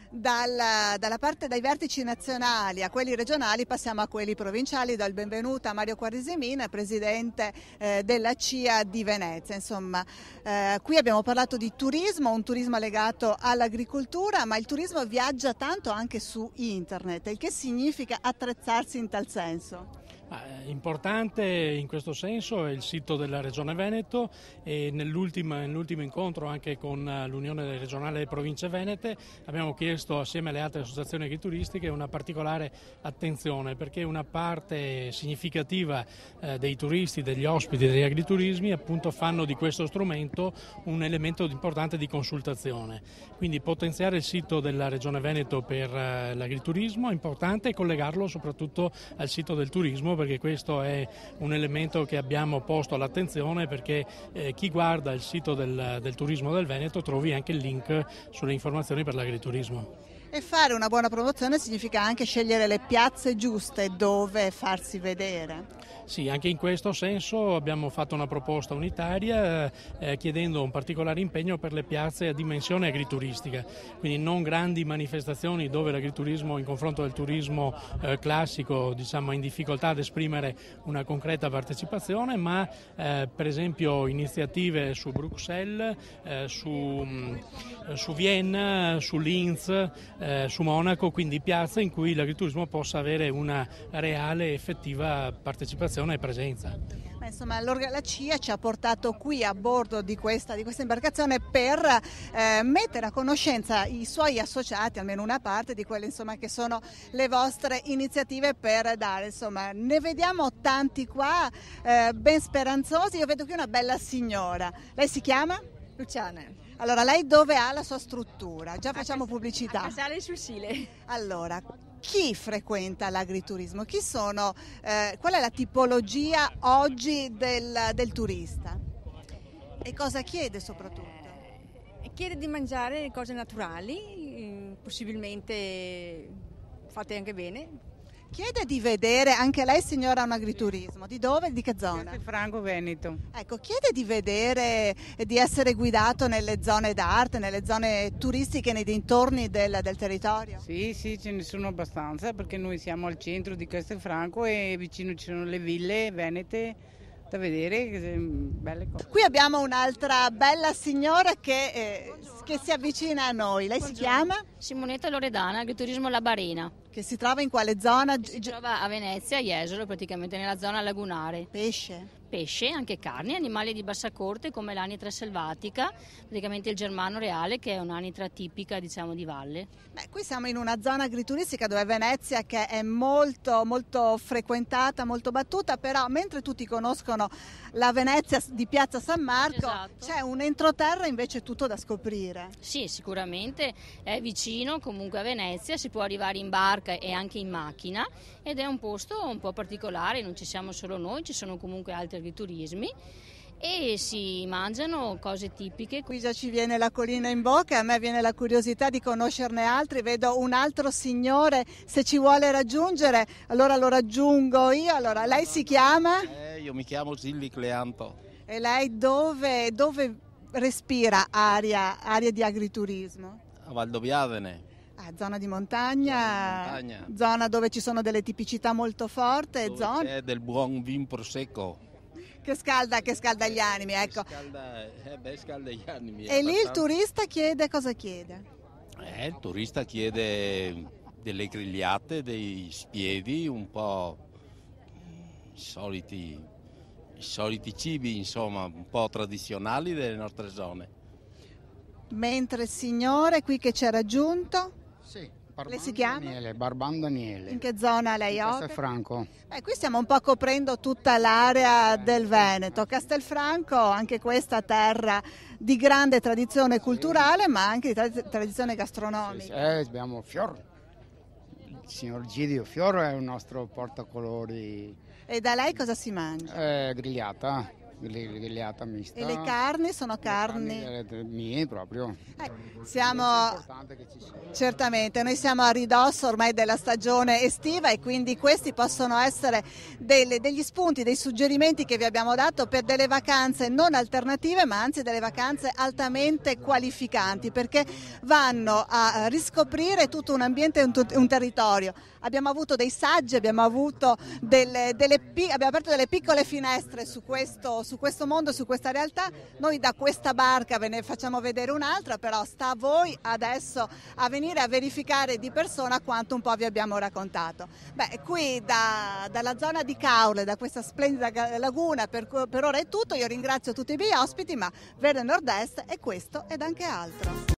Dalla parte dai vertici nazionali a quelli regionali passiamo a quelli provinciali. Do il benvenuto a Mario Quaresemin, presidente della CIA di Venezia. Insomma, qui abbiamo parlato di turismo, un turismo legato all'agricoltura, ma il turismo viaggia tanto anche su internet, il che significa attrezzarsi in tal senso. Importante in questo senso è il sito della Regione Veneto e nell'ultimo incontro anche con l'Unione regionale delle province venete abbiamo chiesto assieme alle altre associazioni agrituristiche una particolare attenzione, perché una parte significativa dei turisti, degli ospiti degli agriturismi appunto fanno di questo strumento un elemento importante di consultazione. Quindi potenziare il sito della Regione Veneto per l'agriturismo è importante, e collegarlo soprattutto al sito del turismo, perché questo è un elemento che abbiamo posto all'attenzione, perché chi guarda il sito del turismo del Veneto trovi anche il link sulle informazioni per l'agriturismo. E fare una buona promozione significa anche scegliere le piazze giuste dove farsi vedere. Sì, anche in questo senso abbiamo fatto una proposta unitaria chiedendo un particolare impegno per le piazze a dimensione agrituristica, quindi non grandi manifestazioni dove l'agriturismo in confronto del turismo classico è in difficoltà ad esprimere una concreta partecipazione, ma per esempio iniziative su Bruxelles, su Vienna, su Linz, su Monaco, quindi piazze in cui l'agriturismo possa avere una reale e effettiva partecipazione e presenza. Insomma, la CIA ci ha portato qui a bordo di questa imbarcazione per mettere a conoscenza i suoi associati, almeno una parte di quelle che sono le vostre iniziative per dare. Insomma, ne vediamo tanti qua, ben speranzosi. Io vedo qui una bella signora. Lei si chiama? Luciana. Allora, lei dove ha la sua struttura? Già facciamo pubblicità. A Casale sul Sile. Allora, chi frequenta l'agriturismo? Qual è la tipologia oggi del turista? E cosa chiede soprattutto? Chiede di mangiare cose naturali, possibilmente fatte anche bene. Chiede di vedere, anche lei signora ha un agriturismo, di dove? Di che zona? Castelfranco Veneto. Ecco, chiede di vedere e di essere guidato nelle zone d'arte, nelle zone turistiche nei dintorni del territorio? Sì, ce ne sono abbastanza, perché noi siamo al centro di Castelfranco e vicino ci sono le ville venete da vedere, belle cose. Qui abbiamo un'altra bella signora che si avvicina a noi. Lei si chiama? Simonetta Loredana, agriturismo La Barena. Che si trova in quale zona? Si trova a Venezia, a Jesolo, praticamente nella zona lagunare. Pesce, anche carni, animali di bassa corte come l'anitra selvatica, praticamente il germano reale, che è un'anitra tipica di valle. Qui siamo in una zona agrituristica dove Venezia, che è molto molto frequentata, molto battuta, però mentre tutti conoscono la Venezia di Piazza San Marco, esatto, c'è un entroterra invece tutto da scoprire. Sì, sicuramente è vicino comunque a Venezia, si può arrivare in barca e anche in macchina, ed è un posto un po' particolare, non ci siamo solo noi, ci sono comunque altri agriturismi e si mangiano cose tipiche. Qui già ci viene la collina in bocca e a me viene la curiosità di conoscerne altri. Vedo un altro signore, se ci vuole raggiungere allora lo raggiungo io. Allora, lei si chiama? Io mi chiamo Silvi Cleanto. E lei dove respira aria di agriturismo? A Valdobbiadene. Zona di montagna, zona dove ci sono delle tipicità molto forti. C'è del buon vin prosecco. Che scalda gli animi, ecco. Scalda gli animi. E lì il turista cosa chiede? Il turista chiede delle grigliate, dei spiedi, un po' i soliti cibi, insomma, un po' tradizionali delle nostre zone. Mentre il signore qui che ci ha raggiunto? Sì, lei si chiama? Barban Daniele. In che zona lei opera? Castelfranco. Qui stiamo un po' coprendo tutta l'area del Veneto. Castelfranco, anche questa terra di grande tradizione culturale, ma anche di tradizione gastronomica. Abbiamo Fior, il signor Gidio Fior è un nostro portacolori. E da lei cosa si mangia? Grigliata. grigliata mista. E le carni sono carni? Mie proprio. Siamo È importante che ci sia. certamente, noi siamo a ridosso ormai della stagione estiva e quindi questi possono essere degli spunti, dei suggerimenti che vi abbiamo dato per delle vacanze non alternative ma anzi delle vacanze altamente qualificanti, perché vanno a riscoprire tutto un ambiente e un territorio. Abbiamo avuto dei saggi, abbiamo avuto abbiamo aperto delle piccole finestre su questo mondo, su questa realtà. Noi da questa barca ve ne facciamo vedere un'altra, però sta a voi adesso a venire a verificare di persona quanto un po' vi abbiamo raccontato. Qui dalla zona di Caorle, da questa splendida laguna, per ora è tutto. Io ringrazio tutti i miei ospiti, ma Verde Nord-Est è questo ed anche altro.